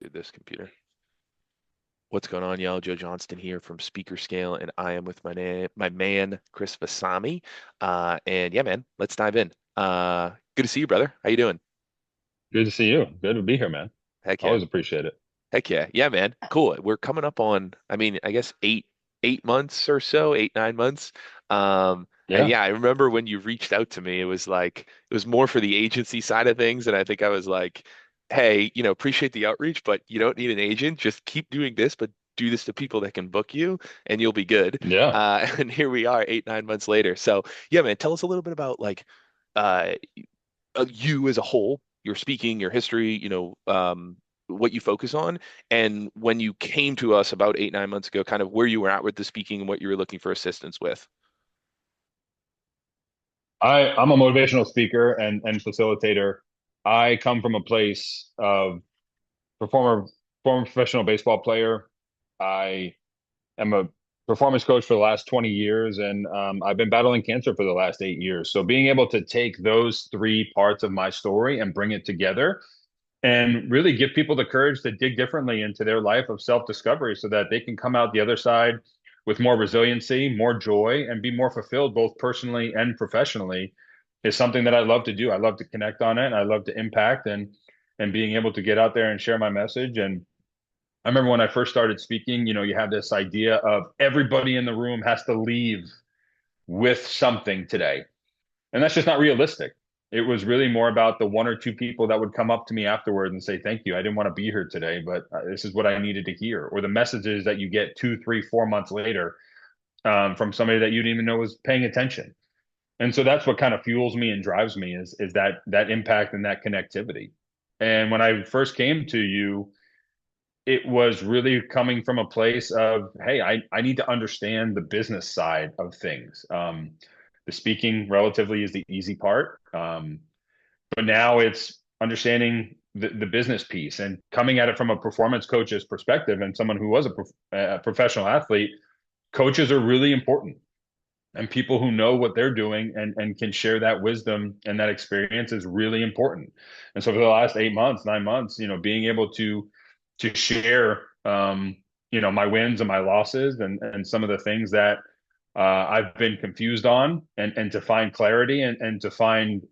rebooted this computer. What's going on, y'all? Joe Johnston here from Speaker Scale, and I am with my man Chris Vasami. And yeah, man, let's dive in. Good to see you, brother. How you doing? Good to see you. Good to be here, man. Heck yeah, Always appreciate it. heck yeah, yeah, man. Cool. We're coming up on, I guess eight months or so, 8, 9 months. And Yeah. yeah, I remember when you reached out to me, it was more for the agency side of things, and I think I was like, hey, appreciate the outreach, but you don't need an agent. Just keep doing this, but do this to people that can book you, and you'll be good. Yeah. And here we are, 8, 9 months later. So yeah, man, tell us a little bit about uh, you as a whole, your speaking, your history, what you focus on, and when you came to us about 8, 9 months ago, kind of where you were at with the speaking and what you were looking for assistance with. I'm a motivational speaker and facilitator. I come from a place of a former professional baseball player. I am a performance coach for the last 20 years, and I've been battling cancer for the last 8 years. So being able to take those three parts of my story and bring it together and really give people the courage to dig differently into their life of self-discovery so that they can come out the other side with more resiliency, more joy, and be more fulfilled both personally and professionally is something that I love to do. I love to connect on it, and I love to impact and being able to get out there and share my message. And I remember when I first started speaking, you have this idea of everybody in the room has to leave with something today. And that's just not realistic. It was really more about the one or two people that would come up to me afterwards and say, "Thank you. I didn't want to be here today, but this is what I needed to hear." Or the messages that you get 2, 3, 4 months later from somebody that you didn't even know was paying attention. And so that's what kind of fuels me and drives me is that impact and that connectivity. And when I first came to you, it was really coming from a place of, hey, I need to understand the business side of things. The speaking relatively is the easy part. But now it's understanding the business piece and coming at it from a performance coach's perspective and someone who was a professional athlete. Coaches are really important, and people who know what they're doing and can share that wisdom and that experience is really important. And so for the last 8 months, 9 months, being able to share, my wins and my losses and some of the things that I've been confused on, and to find clarity and to find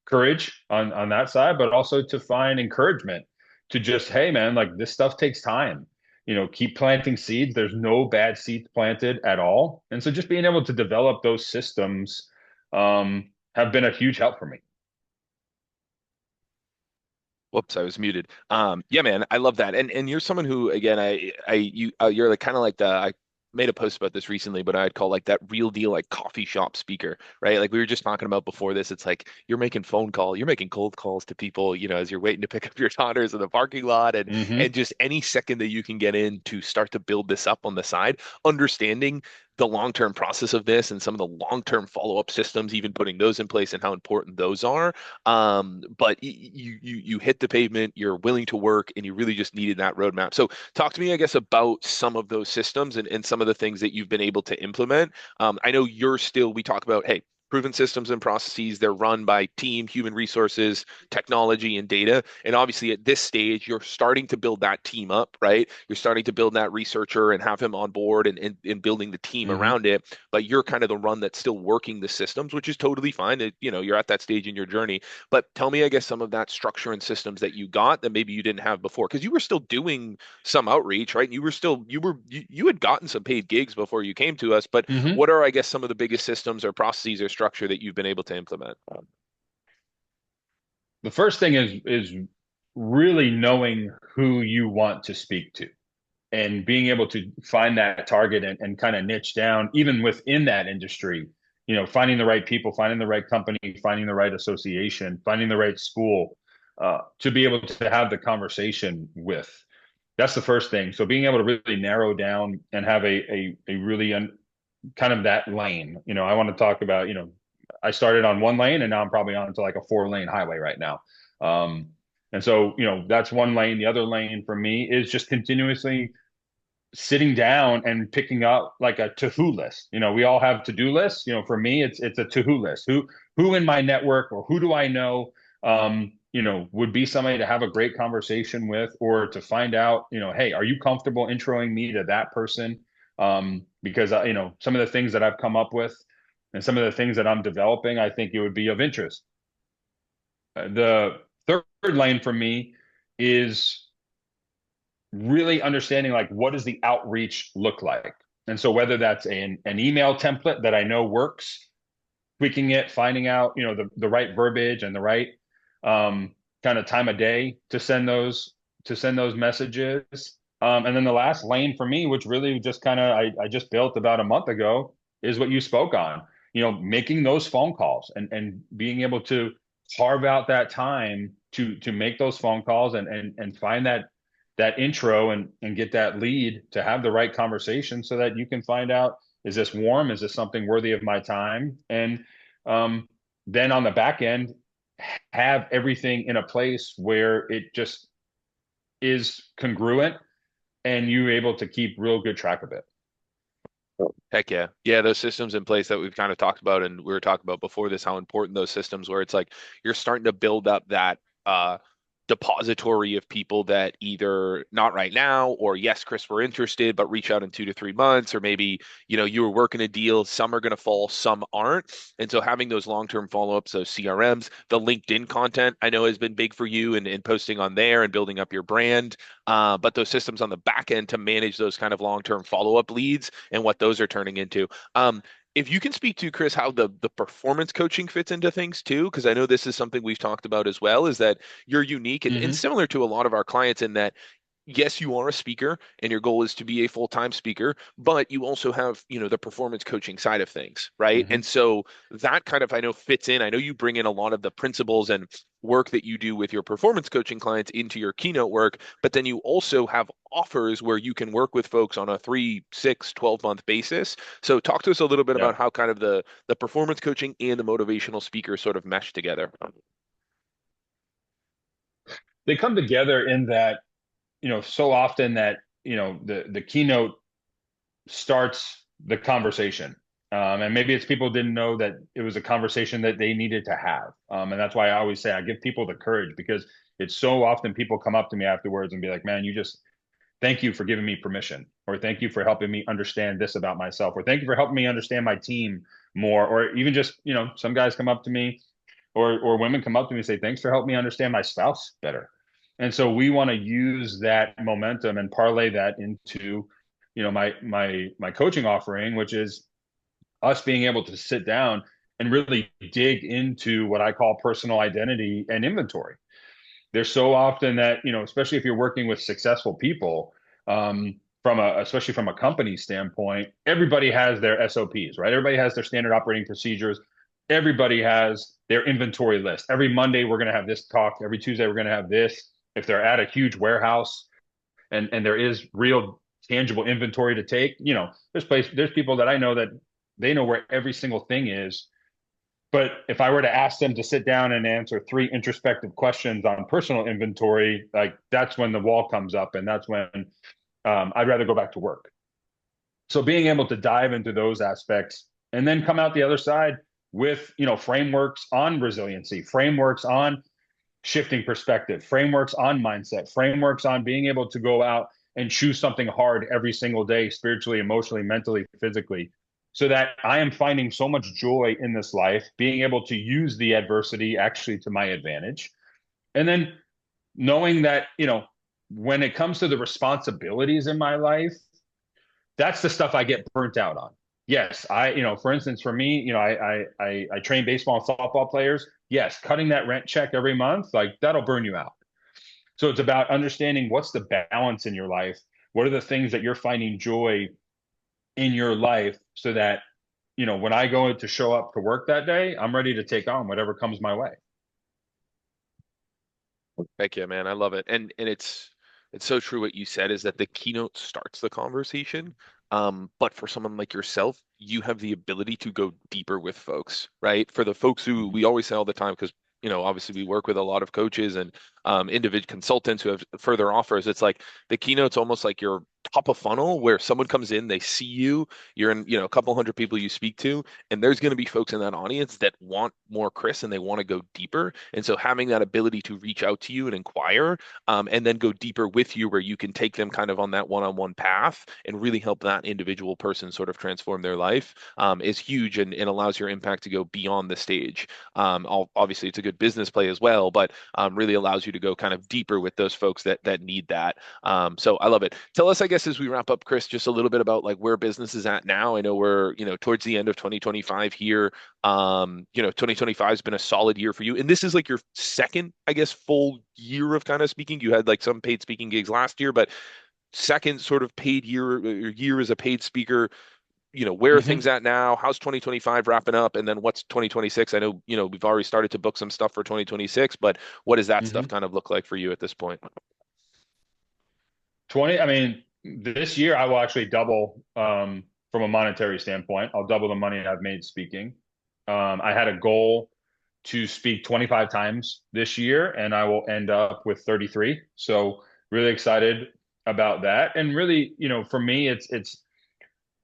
courage on that side, but also to find encouragement to just, hey man, like this stuff takes time. Keep planting seeds. There's no bad seeds planted at all. And so just being able to develop those systems have been a huge help for me. Whoops, I was muted. Yeah, man, I love that. And you're someone who, again, you're like kind of like I made a post about this recently, but I'd call like that real deal, like coffee shop speaker, right? Like we were just talking about before this. It's like you're making cold calls to people, as you're waiting to pick up your daughters in the parking lot, and Hmm. just any second that you can get in to start to build this up on the side, understanding the long-term process of this and some of the long-term follow-up systems, even putting those in place and how important those are. But you hit the pavement, you're willing to work, and you really just needed that roadmap. So talk to me, I guess, about some of those systems and some of the things that you've been able to implement. I know we talk about, hey, proven systems and processes, they're run by team, human resources, technology, and data. And obviously at this stage, you're starting to build that team up, right? You're starting to build that researcher and have him on board and building the team Hmm. around it. But you're kind of the run that's still working the systems, which is totally fine. You're at that stage in your journey. But tell me, I guess, some of that structure and systems that you got that maybe you didn't have before, because you were still doing some outreach, right? You had gotten some paid gigs before you came to us, but Hmm. what are, I guess, some of the biggest systems or processes or structure that you've been able to implement? The first thing is really knowing who you want to speak to and being able to find that target and kind of niche down even within that industry, finding the right people, finding the right company, finding the right association, finding the right school to be able to have the conversation with. That's the first thing. So being able to really narrow down and have a really kind of that lane. I want to talk about, I started on one lane and now I'm probably on to like a 4 lane highway right now. Um, and so, that's one lane. The other lane for me is just continuously sitting down and picking up like a to-who list. We all have to-do lists. For me, it's a to-who list. Who in my network or who do I know? would be somebody to have a great conversation with, or to find out, hey, are you comfortable introing me to that person? Because some of the things that I've come up with and some of the things that I'm developing, I think it would be of interest. The third lane for me is really understanding, like, what does the outreach look like? And so whether that's an email template that I know works, tweaking it, finding out, the right verbiage and the right kind of time of day to send those messages. And then the last lane for me, which really just kind of I just built about a month ago, is what you spoke on. Making those phone calls and being able to carve out that time to make those phone calls and find that intro and get that lead to have the right conversation so that you can find out, is this warm? Is this something worthy of my time? And um, then on the back end, have everything in a place where it just is congruent and you're able to keep real good track of it. Heck yeah. Yeah, those systems in place that we've kind of talked about and we were talking about before this, how important those systems where it's like you're starting to build up that depository of people that either not right now or yes, Chris, we're interested, but reach out in 2 to 3 months, or maybe, you were working a deal, some are going to fall, some aren't. And so having those long-term follow-ups, those CRMs, the LinkedIn content I know has been big for you and posting on there and building up your brand. But those systems on the back end to manage those kind of long-term follow-up leads and what those are turning into. If you can speak to, Chris, how the performance coaching fits into things too, because I know this is something we've talked about as well, is that you're unique and Mm-hmm. similar to a lot of our clients in that yes, you are a speaker and your goal is to be a full-time speaker, but you also have, the performance coaching side of things, right? Mm-hmm. And so that kind of, I know, fits in. I know you bring in a lot of the principles and work that you do with your performance coaching clients into your keynote work, but then you also have offers where you can work with folks on a 3, 6, 12-month basis. So talk to us a little bit Yeah. about how kind of the performance coaching and the motivational speaker sort of mesh together. They come together in that, so often that, the keynote starts the conversation. And maybe it's people didn't know that it was a conversation that they needed to have. And that's why I always say I give people the courage, because it's so often people come up to me afterwards and be like, man, you just thank you for giving me permission, or thank you for helping me understand this about myself, or thank you for helping me understand my team more, or even just, some guys come up to me, or women come up to me and say, thanks for helping me understand my spouse better. And so we want to use that momentum and parlay that into, my coaching offering, which is us being able to sit down and really dig into what I call personal identity and inventory. There's so often that, especially if you're working with successful people, especially from a company standpoint, everybody has their SOPs, right? Everybody has their standard operating procedures. Everybody has their inventory list. Every Monday we're going to have this talk. Every Tuesday we're going to have this. If they're at a huge warehouse and there is real tangible inventory to take, there's people that I know that they know where every single thing is. But if I were to ask them to sit down and answer 3 introspective questions on personal inventory, like, that's when the wall comes up, and that's when I'd rather go back to work. So being able to dive into those aspects and then come out the other side with, frameworks on resiliency, frameworks on shifting perspective, frameworks on mindset, frameworks on being able to go out and choose something hard every single day, spiritually, emotionally, mentally, physically, so that I am finding so much joy in this life, being able to use the adversity actually to my advantage. And then knowing that, when it comes to the responsibilities in my life, that's the stuff I get burnt out on. Yes, for instance, for me, I train baseball and softball players. Yes, cutting that rent check every month, like, that'll burn you out. So it's about understanding what's the balance in your life. What are the things that you're finding joy in your life, so that, when I go to show up to work that day, I'm ready to take on whatever comes my way. Heck yeah, man. I love it. And it's so true what you said is that the keynote starts the conversation. But for someone like yourself, you have the ability to go deeper with folks, right? For the folks who Mm-hmm. we always say all the time, because obviously we work with a lot of coaches and individual consultants who have further offers. It's like the keynote's almost like you're top of funnel where someone comes in, they see you, you're in, a couple hundred people you speak to, and there's going to be folks in that audience that want more Chris and they want to go deeper. And so having that ability to reach out to you and inquire, and then go deeper with you where you can take them kind of on that one-on-one path and really help that individual person sort of transform their life, is huge and allows your impact to go beyond the stage. Obviously, it's a good business play as well, but really allows you to go kind of deeper with those folks that need that. So I love it. Tell us, I guess, as we wrap up, Chris, just a little bit about like where business is at now. I know we're, towards the end of 2025 here. 2025 has been a solid year for you, and this is like your second, I guess, full year of kind of speaking. You had like some paid speaking gigs last year, but second sort of paid year as a paid speaker. Where are Hmm. things at now? How's 2025 wrapping up? And then what's 2026? I know, we've already started to book some stuff for 2026, but what does that stuff Hmm. kind of look like for you at this point? 20, I mean, this year I will actually double from a monetary standpoint. I'll double the money I've made speaking. I had a goal to speak 25 times this year, and I will end up with 33. So really excited about that. And really, for me, it's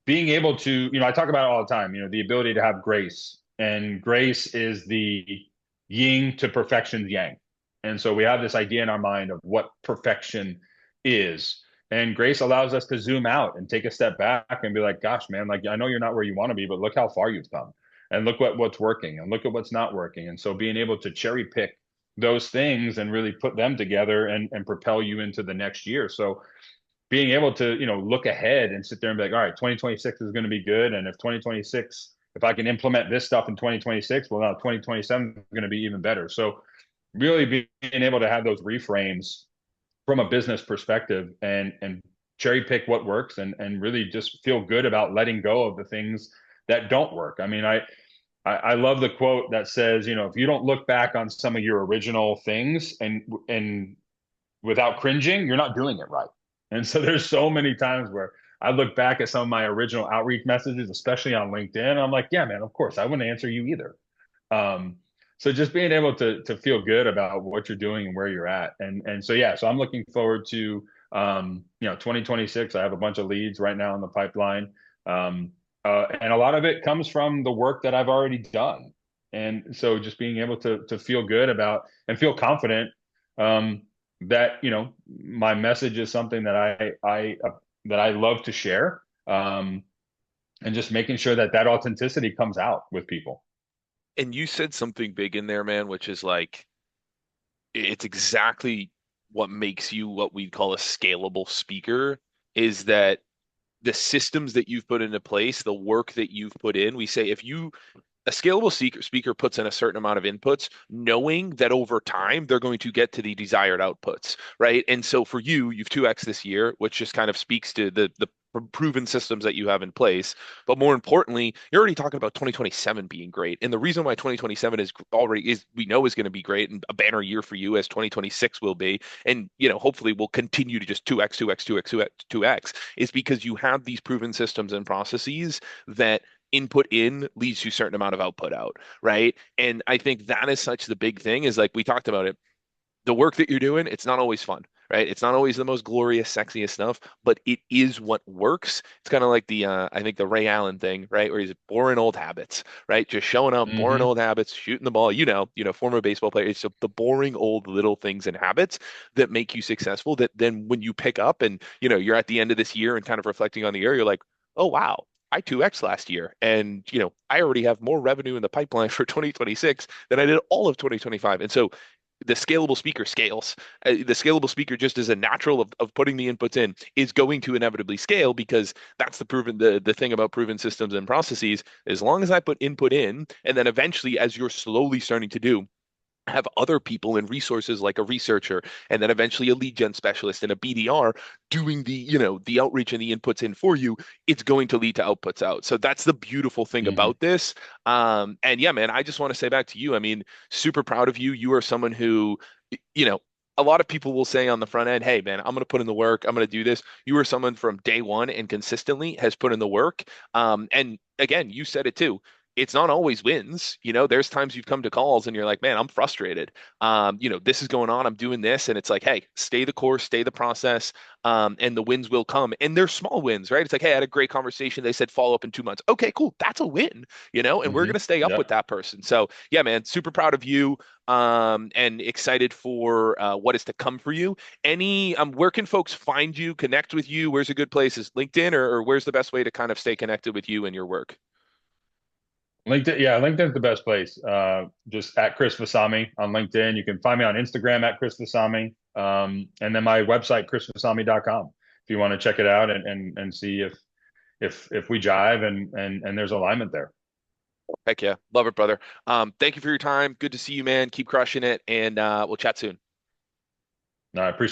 being able to, I talk about it all the time, the ability to have grace. And grace is the yin to perfection's yang. And so we have this idea in our mind of what perfection is. And grace allows us to zoom out and take a step back and be like, gosh, man, like I know you're not where you want to be, but look how far you've come. And look what's working and look at what's not working. And so being able to cherry pick those things and really put them together and propel you into the next year. So being able to, look ahead and sit there and be like, all right, 2026 is going to be good. And if I can implement this stuff in 2026, well, now 2027 is going to be even better. So really being able to have those reframes from a business perspective and cherry pick what works and really just feel good about letting go of the things that don't work. I mean, I love the quote that says, if you don't look back on some of your original things and without cringing, you're not doing it right. And so there's so many times where I look back at some of my original outreach messages, especially on LinkedIn, and I'm like, yeah, man, of course, I wouldn't answer you either. Um, so just being able to feel good about what you're doing and where you're at, and so yeah, so I'm looking forward to 2026. I have a bunch of leads right now in the pipeline, and a lot of it comes from the work that I've already done, and so just being able to feel good about and feel confident um, that my message is something that I love to share, and just making sure that that authenticity comes out with people. And you said something big in there, man, which is like, it's exactly what makes you what we'd call a scalable speaker, is that the systems that you've put into place, the work that you've put in, we say if you a scalable speaker puts in a certain amount of inputs, knowing that over time they're going to get to the desired outputs, right? And so for you, you've 2x this year, which just kind of speaks to the proven systems that you have in place. But more importantly, you're already talking about 2027 being great. And the reason why 2027 is already is we know is going to be great and a banner year for you as 2026 will be. And hopefully we'll continue to just 2x, 2x, 2x, 2x, 2x is because you have these proven systems and processes that input in leads to a certain amount of output out, right? And I think that is such the big thing is like we talked about it. The work that you're doing, it's not always fun, right? It's not always the most glorious, sexiest stuff, but it is what works. It's kind of like I think the Ray Allen thing, right? Where he's boring old habits, right? Just showing up, boring Hmm. old habits, shooting the ball, former baseball player. It's the boring old little things and habits that make you successful that then when you pick up and, you're at the end of this year and kind of reflecting on the year, you're like, oh, wow. I 2x last year, and I already have more revenue in the pipeline for 2026 than I did all of 2025. And so the scalable speaker scales. The scalable speaker, just as a natural of putting the inputs in, is going to inevitably scale because that's the thing about proven systems and processes. As long as I put input in, and then eventually, as you're slowly starting to do, have other people and resources like a researcher and then eventually a lead gen specialist and a BDR doing the outreach and the inputs in for you, it's going to lead to outputs out. So that's the beautiful thing Hmm. about this. And yeah, man, I just want to say back to you, I mean, super proud of you. You are someone who, you know, a lot of people will say on the front end, hey, man, I'm going to put in the work. I'm going to do this. You are someone from day one and consistently has put in the work. And again, you said it too. it's not always wins. There's times you've come to calls and you're like, man, I'm frustrated. This is going on. I'm doing this. And it's like, hey, stay the course, stay the process, and the wins will come. And they're small wins, right? It's like, hey, I had a great conversation. They said follow up in 2 months. Okay, cool. That's a win, and we're going to stay up with Yep. that person. So, yeah, man, super proud of you, and excited for what is to come for you. Where can folks find you, connect with you? Where's a good place? Is LinkedIn, or where's the best way to kind of stay connected with you and your work? LinkedIn, yeah, LinkedIn's the best place. Just at Chris Vasami on LinkedIn. You can find me on Instagram at Chris Vasami. And then my website, chrisvasami.com, if you want to check it out and see if we jive and there's alignment there. Heck yeah. Love it, brother. Thank you for your time. Good to see you, man. Keep crushing it, and we'll chat soon. No, I appreciate